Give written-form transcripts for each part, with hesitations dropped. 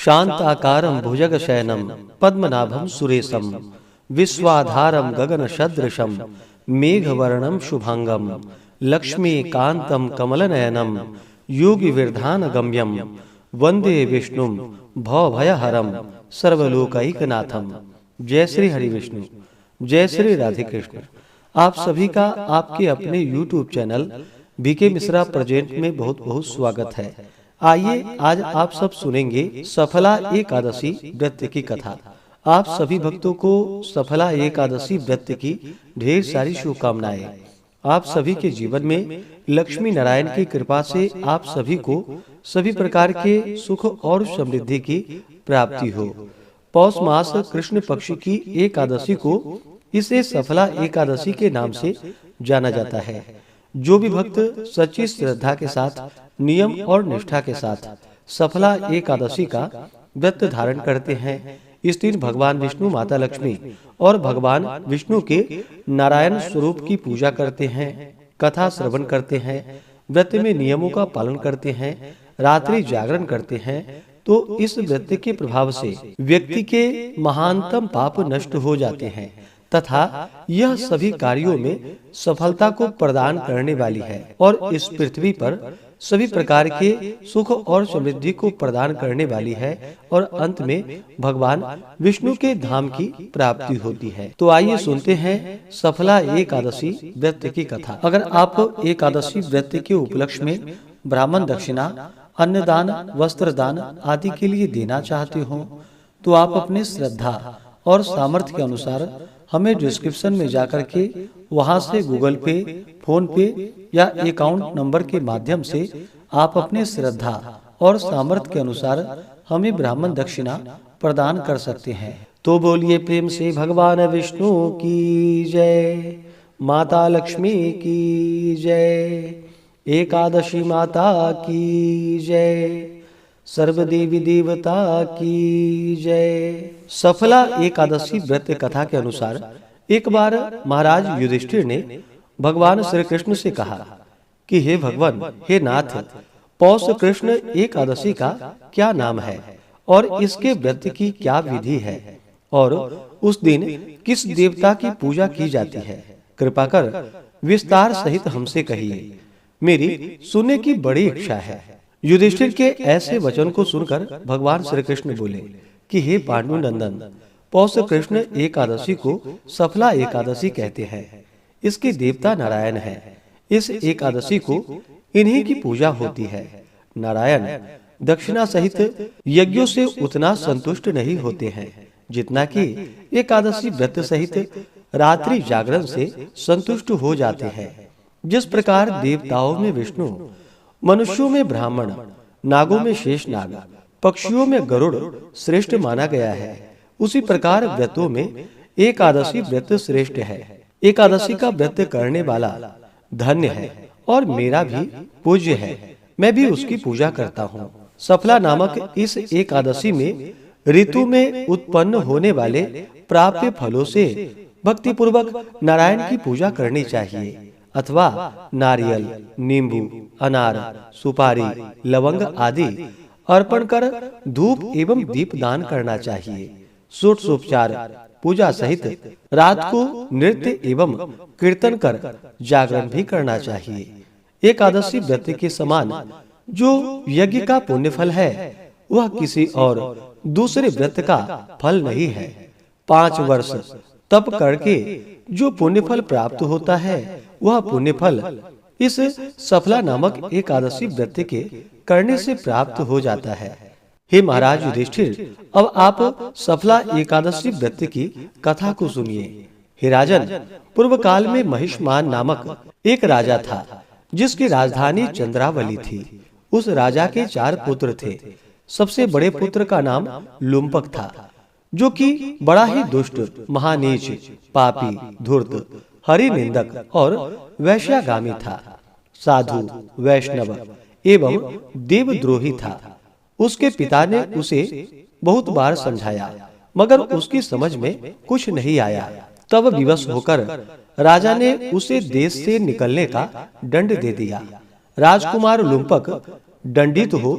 शांताकारं भुजगशयनं पद्मनाभं सुरेशं विश्वाधारं गगनसदृशं मेघवर्णं शुभांगं लक्ष्मीकान्तं कमलनयनं योगिविरधानगम्यं वंदे विष्णुं भवभयहरं सर्वलोकैकनाथं। जय श्री हरि विष्णु, जय श्री राधे कृष्ण। आप सभी का आपके अपने YouTube channel BK Mishra present में बहुत बहुत स्वागत है। आइए आज आप सब सुनेंगे सफला एकादशी व्रत की कथा। आप सभी भक्तों को सफला एकादशी व्रत की ढेर सारी शुभकामनाएं। आप सभी के जीवन में लक्ष्मी नारायण की कृपा से आप सभी को सभी प्रकार के सुख और समृद्धि की प्राप्ति हो। पौष मास कृष्ण पक्ष की एकादशी को इसे सफला एकादशी के नाम से जाना जाता है। जो भी भक्त सच्ची श्रद्धा के साथ नियम और निष्ठा के साथ सफला एकादशी का व्रत धारण करते हैं, इस दिन भगवान विष्णु, माता लक्ष्मी और भगवान विष्णु के नारायण स्वरूप की पूजा करते हैं, कथा श्रवण करते हैं, व्रत में नियमों का पालन करते हैं, रात्रि जागरण करते हैं, तो इस व्रत के प्रभाव से व्यक्ति के महानतम पाप नष्ट हो जाते हैं तथा यह सभी कार्यों में सफलता को प्रदान करने वाली है और इस पृथ्वी पर सभी प्रकार के सुख और समृद्धि को प्रदान करने वाली है और अंत में भगवान विष्णु के धाम की प्राप्ति होती है। तो आइए सुनते हैं सफला एकादशी व्रत की कथा। अगर आप एकादशी व्रत के उपलक्ष्य में ब्राह्मण दक्षिणा, अन्नदान, वस्त्र दान आदि के लिए देना चाहते हो तो आप अपने श्रद्धा और सामर्थ्य के अनुसार हमें डिस्क्रिप्शन में जाकर के वहां से गूगल पे, फोन पे या अकाउंट नंबर के माध्यम से आप अपने श्रद्धा और सामर्थ्य के अनुसार हमें ब्राह्मण दक्षिणा प्रदान कर सकते हैं। तो बोलिए प्रेम से भगवान विष्णु की जय, माता लक्ष्मी की जय, एकादशी माता की जय, सर्वदेवी देवता की जय। सफला एकादशी व्रत कथा के अनुसार एक बार महाराज युधिष्ठिर ने भगवान श्री कृष्ण से कहा कि हे भगवान, हे नाथ, पौष कृष्ण एकादशी का क्या नाम है और इसके व्रत की क्या विधि है और उस दिन किस देवता की पूजा की जाती है, कृपा कर विस्तार सहित हमसे कहिए, मेरी सुनने की बड़ी इच्छा है। युधिष्ठिर के ऐसे वचन को सुनकर भगवान श्री कृष्ण बोले कि हे पांडु नंदन, पौष कृष्ण एकादशी को सफला एकादशी कहते हैं। इसके देवता नारायण हैं। इस एकादशी को इन्हीं की पूजा होती है। नारायण दक्षिणा सहित यज्ञों से उतना संतुष्ट नहीं होते हैं जितना कि एकादशी व्रत सहित रात्रि जागरण से संतुष्ट हो जाते हैं। जिस प्रकार देवताओं में विष्णु, मनुष्यों में ब्राह्मण, नागों में शेषनाग, पक्षियों में गरुड़ श्रेष्ठ माना गया है, उसी प्रकार व्रतों में एकादशी व्रत श्रेष्ठ है। एकादशी का व्रत करने वाला धन्य है और मेरा भी पूज्य है। मैं भी उसकी पूजा करता हूँ। सफला नामक इस एकादशी में ऋतु में उत्पन्न होने वाले प्राप्य फलों से भक्ति पूर्वक नारायण की पूजा करनी चाहिए अथवा नारियल, नींबू, अनार, सुपारी, लवंग आदि अर्पण कर धूप एवं दीप दान करना चाहिए। षोडशोपचार पूजा सहित रात को नृत्य एवं कीर्तन कर जागरण भी करना चाहिए। एकादशी व्रत के समान जो यज्ञ का पुण्य फल है वह किसी और दूसरे व्रत का फल नहीं है। 5 वर्ष तप करके जो पुण्य फल प्राप्त होता है वह पुण्य फल इस सफला नामक एकादशी व्रत के करने से प्राप्त हो जाता है। हे महाराज युधिष्ठिर, अब आप सफला एकादशी व्रत की कथा को सुनिए। हे राजन, पूर्व काल में महिष्मान नामक एक राजा था जिसकी राजधानी चंद्रावली थी। उस राजा के 4 पुत्र थे। सबसे बड़े पुत्र का नाम लुम्पक था, जो कि बड़ा ही दुष्ट, महानीच, पापी, धूर्त, हरि निंदक और वैश्यागामी था। साधु, वैष्णव एवं देवद्रोही था। उसके पिता ने उसे बहुत बार समझाया मगर उसकी समझ में कुछ नहीं आया। तब विवश होकर राजा ने उसे देश से निकलने का दंड दे दिया। राजकुमार लुम्पक दंडित हो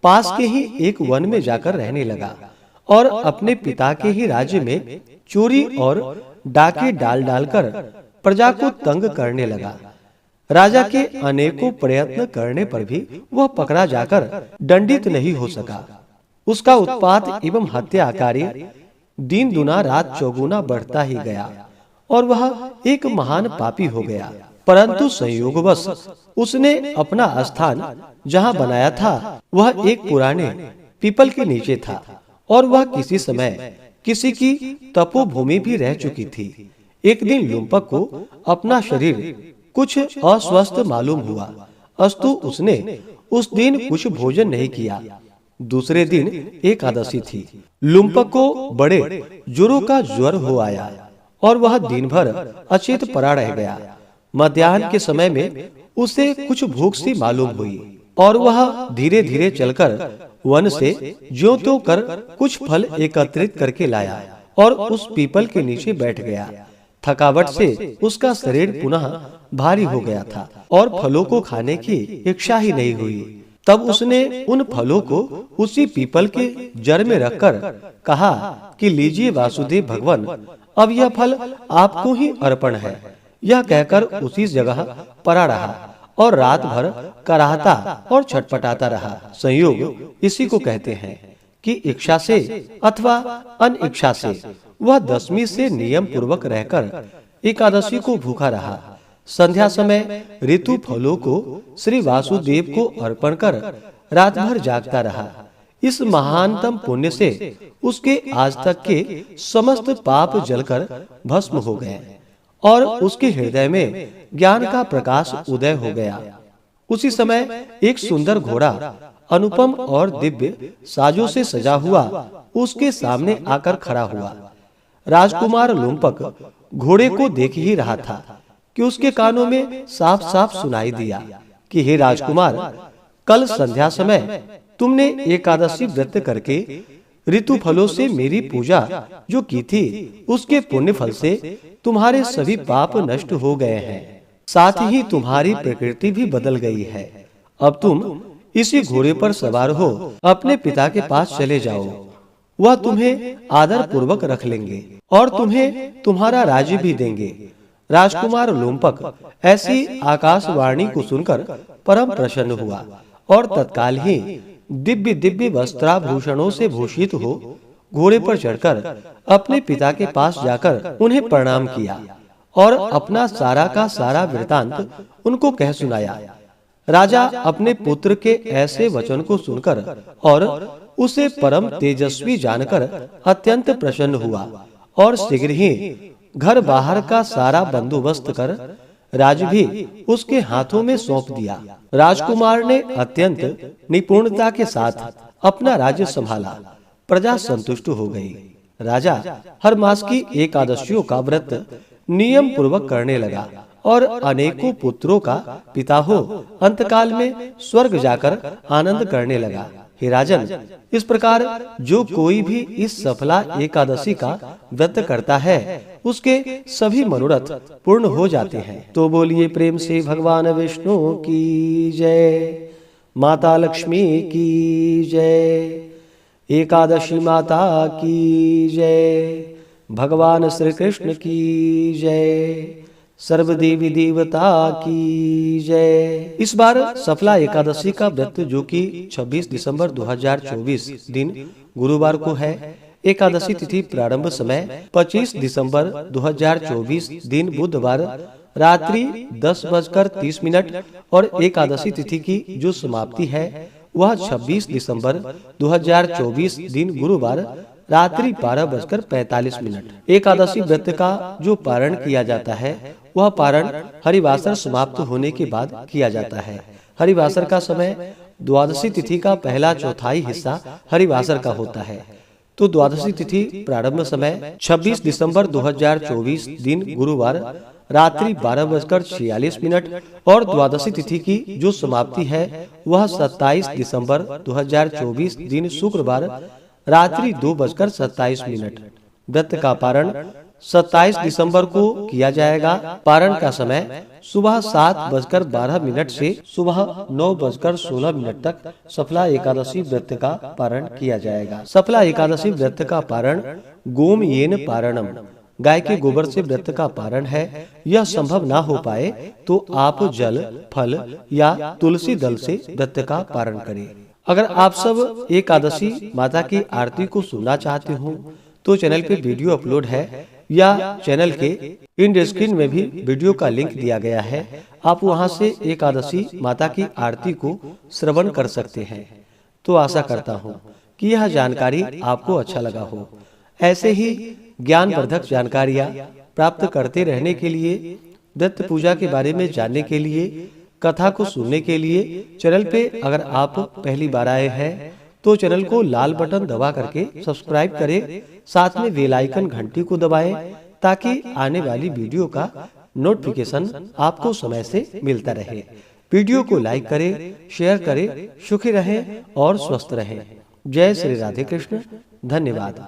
पास के ही एक वन में जाकर रहने लगा और अपने पिता के ही राज्य में चोरी और डाके डाल डालकर प्रजा को तंग करने लगा। राजा के अनेकों प्रयत्न करने पर भी वह पकड़ा जाकर दंडित नहीं हो सका। उसका उत्पात एवं हत्या कार्य दिन दुना रात चौगुना बढ़ता ही गया और वह एक महान पापी हो गया। परंतु संयोगवश उसने अपना स्थान जहाँ बनाया था वह एक पुराने पीपल के नीचे था और वह किसी समय किसी की तपोभूमि भी रह चुकी थी। एक दिन लुम्पक को अपना शरीर कुछ अस्वस्थ मालूम हुआ, अस्तु उसने उस दिन कुछ भोजन नहीं किया। दूसरे दिन एकादशी थी। लुम्पक को बड़े जोरों का ज्वर हो आया और वह दिन भर अचेत पड़ा रह गया। मध्याह्न के समय में उसे कुछ भूख सी मालूम हुई और वह धीरे धीरे चलकर वन से ज्यों त्यों कर कुछ फल एकत्रित करके लाया और उस पीपल के नीचे बैठ गया। थकावट से उसका शरीर पुनः भारी हो गया था और फलों को खाने की इच्छा ही नहीं हुई। तब उसने उन फलों को उसी पीपल के जड़ में रखकर कहा कि लीजिए वासुदेव भगवान, अब यह फल आपको ही अर्पण है। यह कहकर उसी जगह पड़ा रहा और रात भर कराहता और छटपटाता रहा। संयोग इसी को कहते हैं कि इच्छा से अथवा अनिच्छा से वह दशमी से नियम पूर्वक रहकर एकादशी को भूखा रहा। संध्या समय ऋतु फलों को श्री वासुदेव को अर्पण कर रात भर जागता रहा। इस महानतम पुण्य से उसके आज तक के समस्त पाप जलकर भस्म हो गए और उसके हृदय में ज्ञान का प्रकाश उदय हो गया। उसी समय एक सुंदर घोड़ा अनुपम और दिव्य साजों से सजा हुआ उसके सामने आकर खड़ा हुआ। राजकुमार लुम्पक घोड़े को देख ही रहा था कि उसके कानों में साफ साफ सुनाई दिया कि हे राजकुमार, कल संध्या समय तुमने एकादशी व्रत करके ऋतु फलों से मेरी पूजा जो की थी उसके पुण्य फल से तुम्हारे सभी पाप नष्ट हो गए हैं, साथ ही तुम्हारी प्रकृति भी बदल गई है। अब तुम इसी घोड़े पर सवार हो अपने पिता के पास चले जाओ, वह तुम्हें आदर पूर्वक रख लेंगे और तुम्हें तुम्हारा राज्य भी देंगे। राजकुमार लुम्पक ऐसी आकाशवाणी को सुनकर परम प्रसन्न हुआ और तत्काल ही दिव्य दिव्य वस्त्राभूषणों से भूषित हो घोड़े पर चढ़कर अपने पिता के पास जाकर उन्हें प्रणाम किया और अपना सारा का सारा वृतांत उनको कह सुनाया। राजा अपने पुत्र के ऐसे वचन को सुनकर और उसे परम तेजस्वी जानकर अत्यंत प्रसन्न हुआ और शीघ्र ही घर बाहर का सारा बंदोबस्त कर राज भी उसके हाथों में सौंप दिया। राजकुमार ने अत्यंत निपुणता के साथ अपना राज्य संभाला। प्रजा संतुष्ट हो गई। राजा हर मास की एकादशियों का व्रत नियम पूर्वक करने लगा और अनेकों पुत्रों का पिता हो अंतकाल में स्वर्ग जाकर आनंद करने लगा। हे राजन, इस प्रकार जो कोई भी इस सफला एकादशी का व्रत करता है उसके सभी मनोरथ पूर्ण हो जाते हैं। तो बोलिए प्रेम से भगवान विष्णु की जय, माता लक्ष्मी की जय, एकादशी माता की जय, भगवान श्री कृष्ण की जय, सर्वदेवी देवता की जय। इस बार सफला एकादशी का व्रत जो कि 26 दिसंबर 2024 दिन गुरुवार को है। एकादशी तिथि प्रारंभ समय 25 दिसंबर 2024 दिन बुधवार रात्रि 10:30 और एकादशी तिथि की जो समाप्ति है वह 26 दिसंबर 2024 दिन गुरुवार रात्रि 12:45। एकादशी व्रत का जो पारण किया जाता है वह पारण हरिवासर समाप्त होने के बाद किया जाता है। हरिवासर का समय द्वादशी तिथि का पहला चौथाई हिस्सा हरिवासर का होता है। तो द्वादशी तिथि प्रारंभ समय 26 दिसंबर 2024 दिन गुरुवार रात्रि 12:46 और द्वादशी तिथि की जो समाप्ति है वह 27 दिसंबर 2024 दिन शुक्रवार रात्रि 2:27। व्रत का पारण 27 दिसंबर को किया जाएगा। पारण का समय सुबह 7:12 से सुबह 9:16 तक सफला एकादशी व्रत का पारण किया जाएगा। सफला एकादशी व्रत का पारण गोमयेन पारणम, गाय के गोबर से व्रत का पारण है। यह संभव ना हो पाए तो आप जल, फल या तुलसी दल से व्रत का पारण करें। अगर आप सब एकादशी माता की आरती को सुनना चाहते हो तो चैनल पे वीडियो अपलोड है या चैनल के इन स्क्रीन में भी वीडियो का लिंक दिया गया है। आप वहां से एकादशी माता की आरती को श्रवण कर सकते हैं। तो आशा करता हूँ कि यह जानकारी आपको अच्छा लगा हो। ऐसे ही ज्ञानवर्धक जानकारियाँ प्राप्त करते रहने के लिए, दत्त पूजा के बारे में जानने के लिए, कथा को सुनने के लिए चैनल पे अगर आप पहली बार आए हैं तो चैनल को लाल बटन दबा करके सब्सक्राइब करें। साथ में बेल आइकन घंटी को दबाएं ताकि आने वाली वीडियो का नोटिफिकेशन आपको समय से मिलता रहे। वीडियो को लाइक करें, शेयर करें। सुखी रहें और स्वस्थ रहें। जय श्री राधे कृष्ण। धन्यवाद।